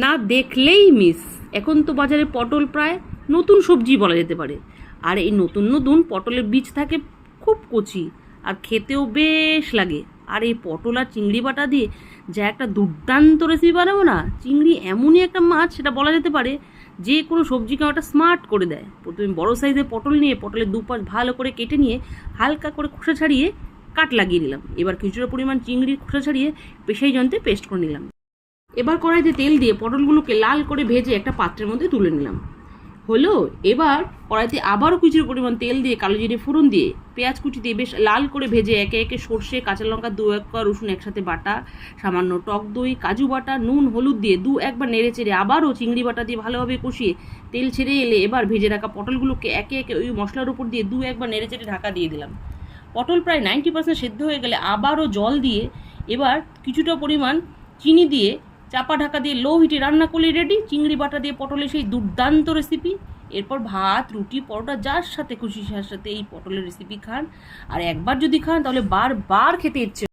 না দেখলেই মিস। এখন তো বাজারে পটল প্রায় নতুন সবজি বলা যেতে পারে। আর এই নতুন নতুন পটলের বীজ থাকে খুব কচি, আর খেতেও বেশ লাগে। আর এই পটল আর চিংড়ি বাটা দিয়ে যা একটা দুর্দান্ত রেসিপি বানাবো না, চিংড়ি এমনই একটা মাছ, সেটা বলা যেতে পারে যে কোনো সবজিকে ওটা স্মার্ট করে দেয়। প্রথমে বড় সাইজের পটল নিয়ে পটলের দুপাশ ভালো করে কেটে নিয়ে হালকা করে খোসা ছাড়িয়ে কাট লাগিয়ে নিলাম। এবার কিছুটা পরিমাণ চিংড়ির খোসা ছাড়িয়ে পেশাই যন্ত্রে পেস্ট করে নিলাম। এবার কড়াইতে তেল দিয়ে পটলগুলোকে লাল করে ভেজে একটা পাত্রের মধ্যে তুলে নিলাম। হলো, এবার কড়াইতে আবারও কিছু পরিমাণ তেল দিয়ে কালো জিরে ফোড়ন দিয়ে পেঁয়াজ কুচি দিয়ে বেশ লাল করে ভেজে একে একে সর্ষে, কাঁচা লঙ্কা, 2-1 কোয়া রসুন একসাথে বাটা, সামান্য টক দই, কাজু বাটা, নুন, হলুদ দিয়ে 2-1 বার নেড়ে চেড়ে আবারও চিংড়ি বাটা দিয়ে ভালোভাবে কষিয়ে তেল ছেড়ে এলে এবার ভেজে রাখা পটলগুলোকে একে একে ওই মশলার উপর দিয়ে 2-1 বার নেড়ে চেড়ে ঢাকা দিয়ে দিলাম। পটল প্রায় 90% সেদ্ধ হয়ে গেলে আবারও জল দিয়ে এবার কিছুটা পরিমাণ চিনি দিয়ে চাপা ঢাকা দিয়ে লো হিটে রান্না করলে রেডি চিংড়ি বাটা দিয়ে পটলের সেই দুর্দান্ত রেসিপি। এরপর ভাত, রুটি, পরোটা যার সাথে খুশি তার সাথে এই পটলের রেসিপি খান। আর একবার যদি খান তাহলে বারবার খেতে ইচ্ছে